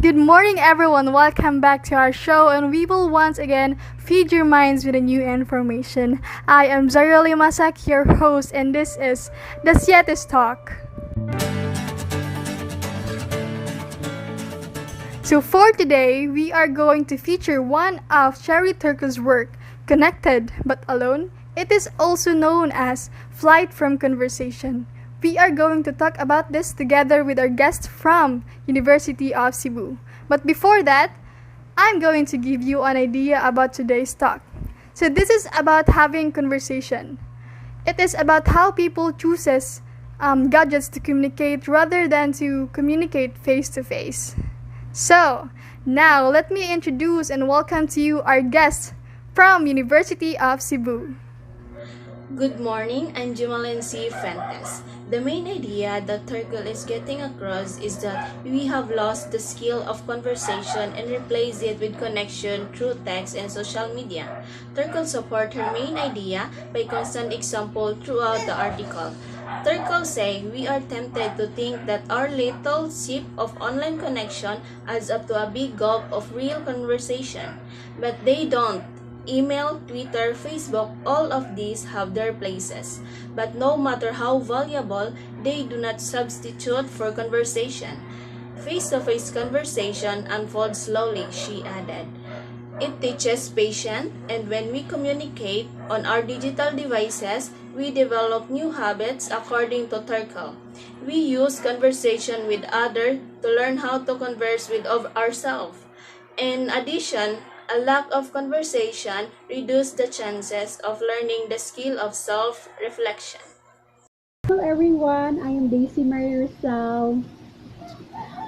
Good morning, everyone. Welcome back to our show, and we will once again feed your minds with a new information. I am Zaerah Limasac, your host, and this is the Siete'S Talk. So for today, we are going to feature one of Sherry Turkle's work, Connected but Alone. It is also known as Flight from Conversation. We are going to talk about this together with our guest from University of Cebu. But before that, I'm going to give you an idea about today's talk. So this is about having conversation. It is about how people chooses gadgets to communicate rather than to communicate face to face. So, now let me introduce and welcome to you our guest from University of Cebu. Good morning, I'm Jemalyn Fuentes. The main idea that Turkle is getting across is that we have lost the skill of conversation and replaced it with connection through text and social media. Turkle support her main idea by constant example throughout the article. Turkle say we are tempted to think that our little sip of online connection adds up to a big gulp of real conversation, but they don't. Email, Twitter, Facebook, all of these have their places. But no matter how valuable, they do not substitute for conversation. Face-to-face conversation unfolds slowly, she added. It teaches patience, and when we communicate on our digital devices, we develop new habits according to Turkle. We use conversation with others to learn how to converse with ourselves. In addition, a lack of conversation reduces the chances of learning the skill of self-reflection. Hello everyone, I am Daisy Mary Rosel.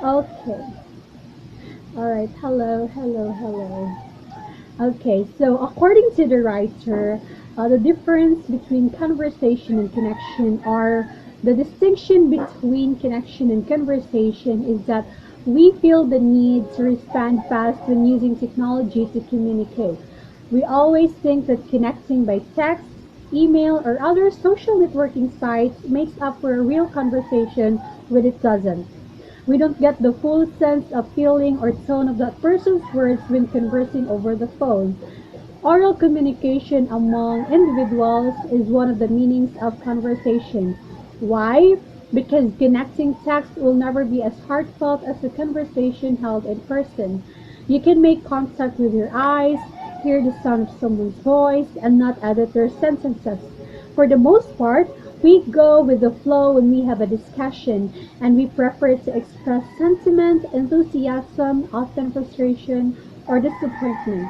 Okay, alright, hello. Okay, so according to the writer, the difference between conversation and connection, or the distinction between connection and conversation, is that we feel the need to respond fast when using technology to communicate. We always think that connecting by text, email, or other social networking sites makes up for a real conversation when it doesn't. We don't get the full sense of feeling or tone of that person's words when conversing over the phone. Oral communication among individuals is one of the meanings of conversation. Why? Because connecting text will never be as heartfelt as a conversation held in person. You can make contact with your eyes, hear the sound of someone's voice, and not edit their sentences. For the most part, we go with the flow when we have a discussion, and we prefer to express sentiment, enthusiasm, often frustration, or disappointment.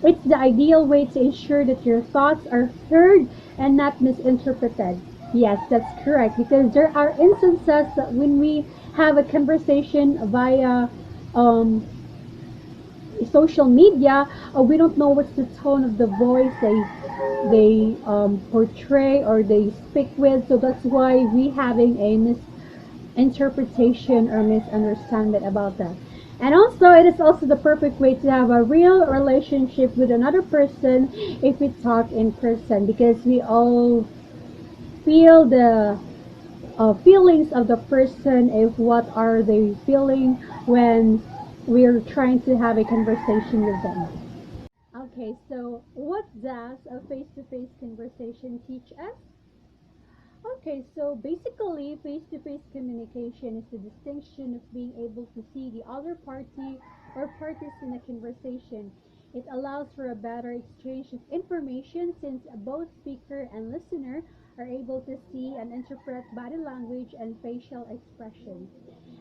It's the ideal way to ensure that your thoughts are heard and not misinterpreted. Yes, that's correct, because there are instances that when we have a conversation via um, social media, we don't know what's the tone of the voice they portray or they speak with. So that's why we having a misinterpretation or misunderstanding about that. And also, it is also the perfect way to have a real relationship with another person if we talk in person, because we all feel the feelings of the person, if what are they feeling when we're trying to have a conversation with them. Okay, so what does a face-to-face conversation teach us? Okay, so basically, face-to-face communication is the distinction of being able to see the other party or parties in a conversation. It allows for a better exchange of information since both speaker and listener are able to see and interpret body language and facial expressions.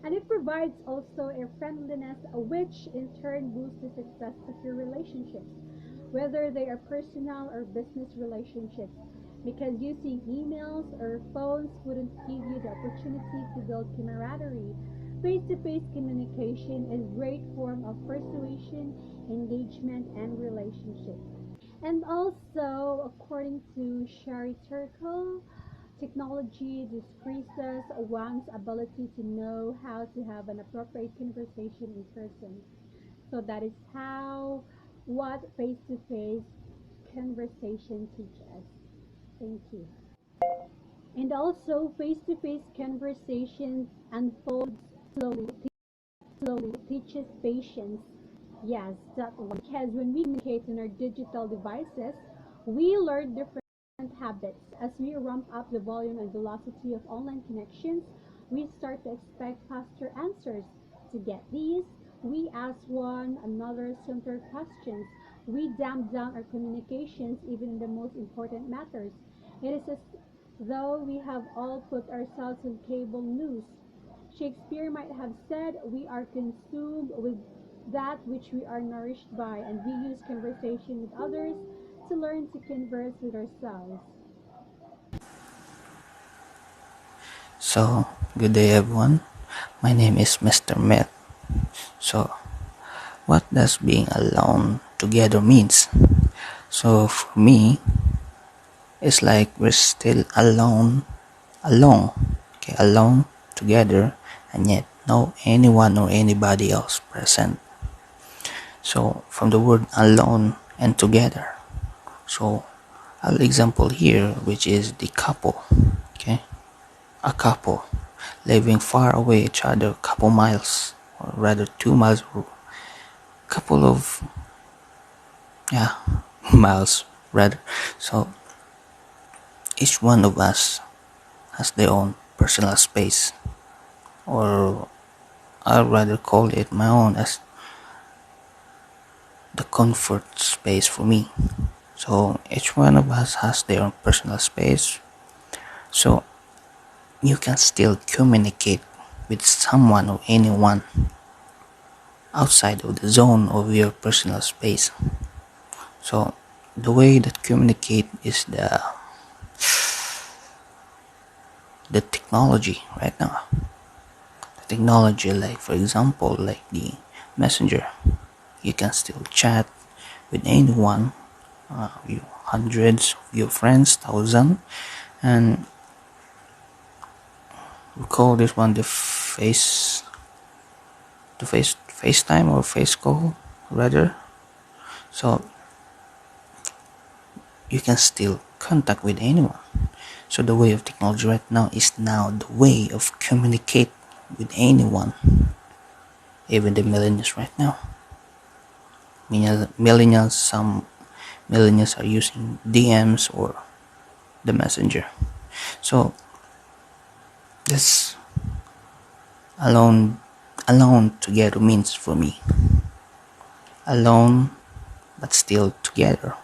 And it provides also a friendliness which in turn boosts the success of your relationships, whether they are personal or business relationships, because using emails or phones wouldn't give you the opportunity to build camaraderie. Face-to-face communication is a great form of persuasion, engagement, and relationship. And also, according to Sherry Turkle, technology decreases one's ability to know how to have an appropriate conversation in person. So that is how what face-to-face conversation teaches us. Thank you. And also, face-to-face conversations unfold slowly. slowly. It teaches patience. Yes, that one. Because when we communicate on our digital devices, we learn different habits. As we ramp up the volume and velocity of online connections, we start to expect faster answers. To get these, we ask one another simpler questions. We damp down our communications even in the most important matters. It is as though we have all put ourselves on cable news. Shakespeare might have said, "We are consumed with that which we are nourished by," and we use conversation with others to learn to converse with ourselves. So, good day everyone. My name is Mr. Met. So, what does being alone together means? So, for me, it's like we're still alone, okay, alone together, and yet no anyone or anybody else present. So, from the word alone and together. So, I'll example here, which is the couple, okay, a couple living far away each other, couple miles, or rather 2 miles, or couple of miles rather. So each one of us has their own personal space, or I'll rather call it my own as the comfort space for me. So each one of us has their own personal space, so you can still communicate with someone or anyone outside of the zone of your personal space. So the way that communicate is the technology right now. The technology, like for example, like the messenger, you can still chat with anyone, you hundreds of your friends, thousand, and we call this one the FaceTime or face call rather. So you can still contact with anyone. So the way of technology right now is now the way of communicate with anyone, even the millennials right now. Millennials, some millennials are using DMs or the messenger. So this alone together means for me. Alone but still together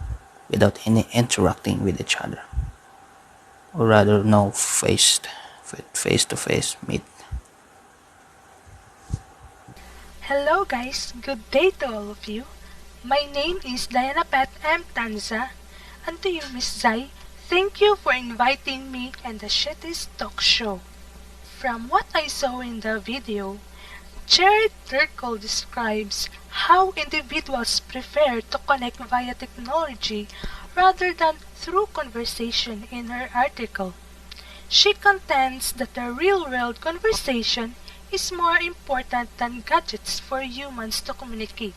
without any interacting with each other, or rather no face to face meet. Hello guys, good day to all of you. My name is Diana Pat M. Tanza, and to you Miss Zai, thank you for inviting me and the Siete'S talk show. From what I saw in the video, Cherry Turkle describes how individuals prefer to connect via technology rather than through conversation in her article. She contends that the real-world conversation is more important than gadgets for humans to communicate.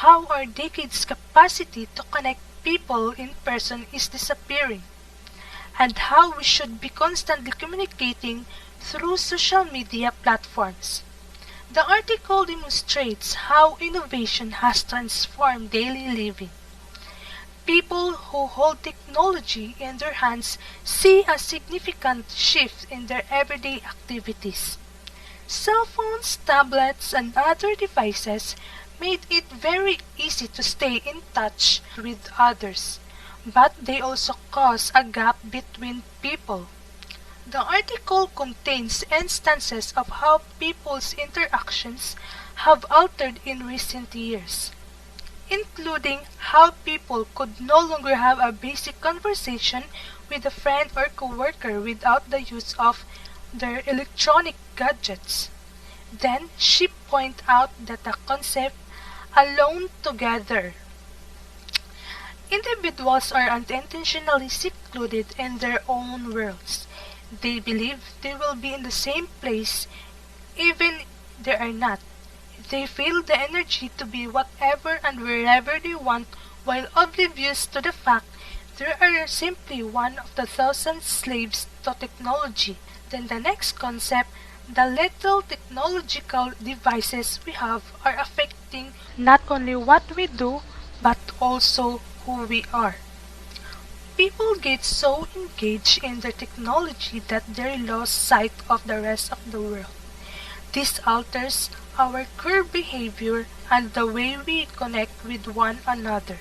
How our decade's capacity to connect people in person is disappearing, and how we should be constantly communicating through social media platforms. The article demonstrates how innovation has transformed daily living. People who hold technology in their hands see a significant shift in their everyday activities. Cell phones, tablets, and other devices made it very easy to stay in touch with others, but they also cause a gap between people. The article contains instances of how people's interactions have altered in recent years, including how people could no longer have a basic conversation with a friend or coworker without the use of their electronic gadgets. Then she pointed out that the concept alone together. Individuals are unintentionally secluded in their own worlds. They believe they will be in the same place even they are not. They feel the energy to be whatever and wherever they want while oblivious to the fact they are simply one of the thousand slaves to technology. Then the next concept, The little technological devices we have are affecting not only what we do, but also who we are. People get so engaged in their technology that they lose sight of the rest of the world. This alters our core behavior and the way we connect with one another,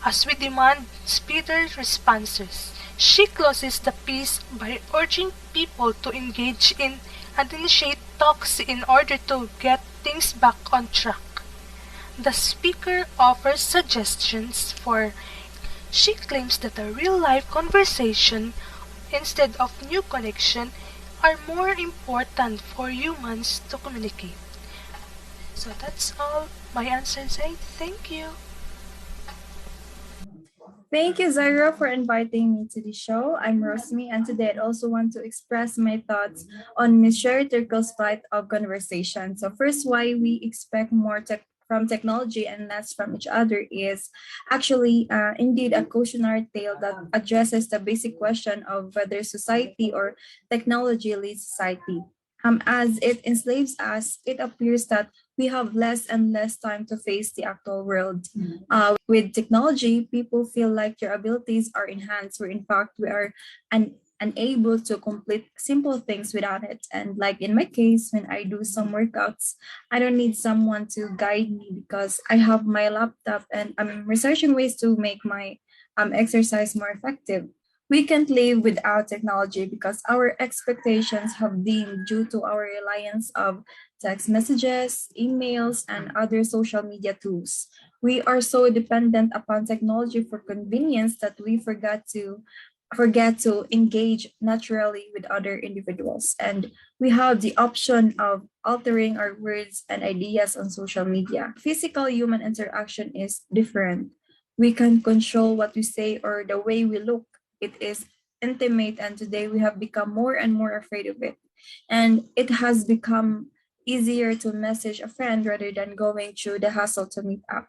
as we demand speedier responses. She closes the piece by urging people to engage in and initiate talks in order to get things back on track. The speaker offers suggestions for. She claims that a real-life conversation instead of new connection are more important for humans to communicate. So that's all my answers. Thank you. Thank you, Zaerah, for inviting me to the show. I'm Roseme, and today I'd also want to express my thoughts on Miss Sherry Turkle's flight of conversation. So first, why we expect more from technology and less from each other is actually indeed a cautionary tale that addresses the basic question of whether society or technology leads society. As it enslaves us, it appears that we have less and less time to face the actual world. With technology, people feel like their abilities are enhanced, where in fact we are unable to complete simple things without it. And like in my case, when I do some workouts, I don't need someone to guide me because I have my laptop and I'm researching ways to make my exercise more effective. We can't live without technology because our expectations have been due to our reliance of text messages, emails, and other social media tools. We are so dependent upon technology for convenience that we forget to engage naturally with other individuals. And we have the option of altering our words and ideas on social media. Physical human interaction is different. We can control what we say or the way we look. It is intimate, and today we have become more and more afraid of it. And it has become easier to message a friend rather than going through the hassle to meet up.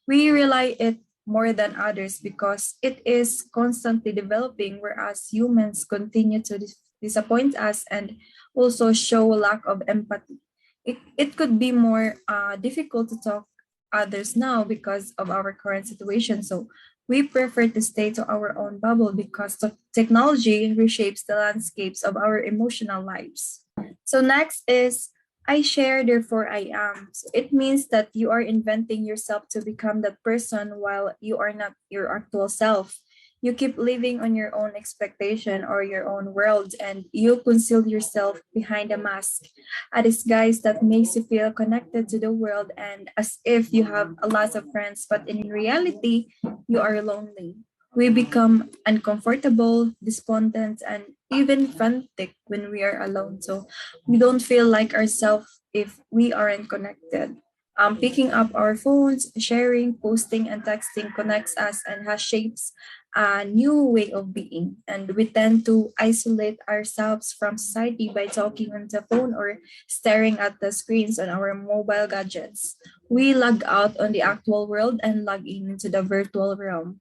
We rely it more than others because it is constantly developing, whereas humans continue to disappoint us and also show lack of empathy. It could be more difficult to talk others now because of our current situation. So we prefer to stay to our own bubble because technology reshapes the landscapes of our emotional lives. So next is I share, therefore I am. So it means that you are inventing yourself to become that person while you are not your actual self. You keep living on your own expectation or your own world, and you conceal yourself behind a mask, a disguise that makes you feel connected to the world and as if you have a lot of friends, but in reality, you are lonely. We become uncomfortable, despondent, and even frantic when we are alone. So we don't feel like ourselves if we aren't connected. Picking up our phones, sharing, posting, and texting connects us and has shapes a new way of being. And we tend to isolate ourselves from society by talking on the phone or staring at the screens on our mobile gadgets. We log out on the actual world and log in into the virtual realm.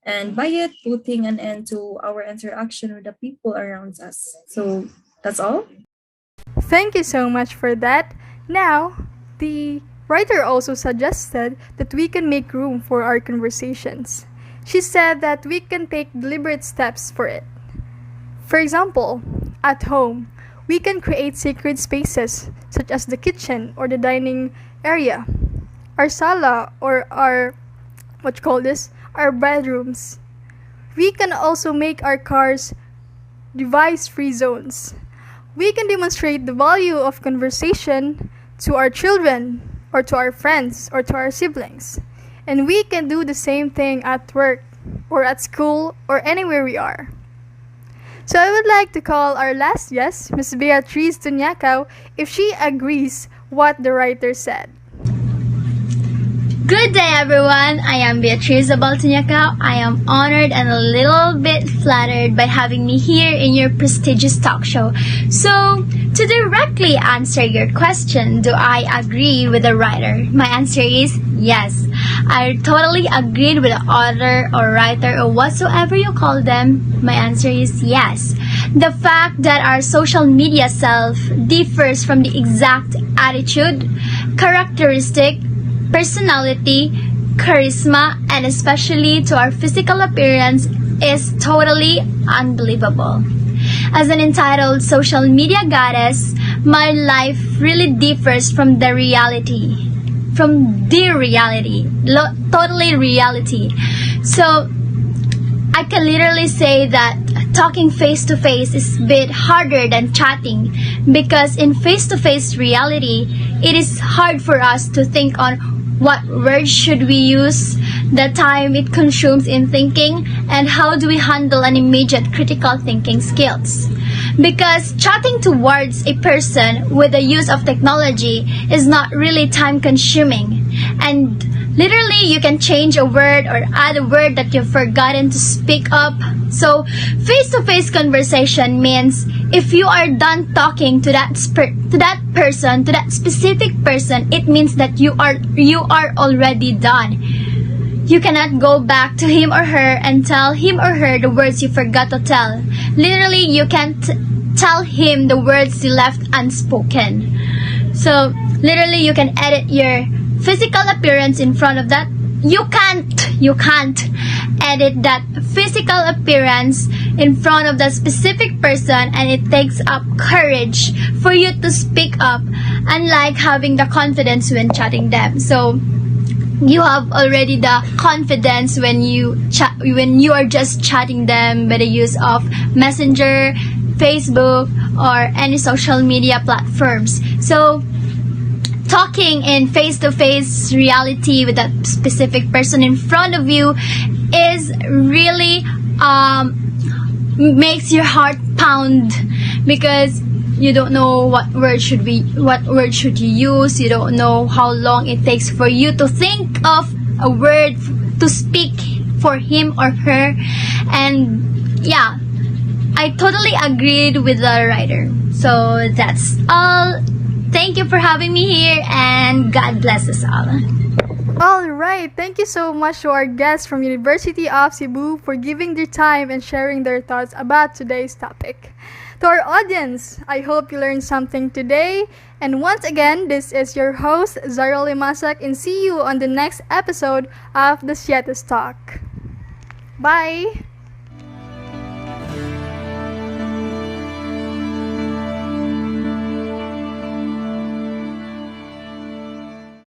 And by it, putting an end to our interaction with the people around us. So that's all. Thank you so much for that. Now, the writer also suggested that we can make room for our conversations. She said that we can take deliberate steps for it. For example, at home, we can create sacred spaces such as the kitchen or the dining area, our sala or our our bedrooms. We can also make our cars device-free zones. We can demonstrate the value of conversation to our children or to our friends or to our siblings. And we can do the same thing at work or at school or anywhere we are. So I would like to call our last guest, Miss Beatriz Tuñacao, if she agrees what the writer said. Good day, everyone. I am Beatriz Tuñacao. I am honored and a little bit flattered by having me here in your prestigious talk show. So, to directly answer your question, do I agree with the writer? My answer is yes. I totally agreed with the author or writer or whatsoever you call them. My answer is yes. The fact that our social media self differs from the exact attitude, characteristic, personality, charisma, and especially to our physical appearance is totally unbelievable. As an entitled social media goddess, my life really differs from the reality. Totally reality. So, I can literally say that talking face to face is a bit harder than chatting because in face to face reality, it is hard for us to think on what words should we use, the time it consumes in thinking, and how do we handle an immediate critical thinking skills. Because chatting towards a person with the use of technology is not really time consuming, and literally you can change a word or add a word that you've forgotten to speak up. So face-to-face conversation means if you are done talking to that person, to that specific person, it means that you are already done. You cannot go back to him or her and tell him or her the words you forgot to tell. Literally, you can't tell him the words you left unspoken. So, literally, you can edit your physical appearance in front of that. You can't edit that physical appearance in front of that specific person, and it takes up courage for you to speak up, unlike having the confidence when chatting them. So, you have already the confidence when you are just chatting them by the use of Messenger, Facebook, or any social media platforms. So talking in face-to-face reality with that specific person in front of you is really makes your heart pound because you don't know what word should you use. You don't know how long it takes for you to think of a word to speak for him or her. And yeah, I totally agreed with the writer. So that's all. Thank you for having me here, and God bless us all. Alright, thank you so much to our guests from University of Cebu for giving their time and sharing their thoughts about today's topic. To our audience, I hope you learned something today. And once again, this is your host, Zaerah Limasac, and see you on the next episode of the Siete'S Talk. Bye!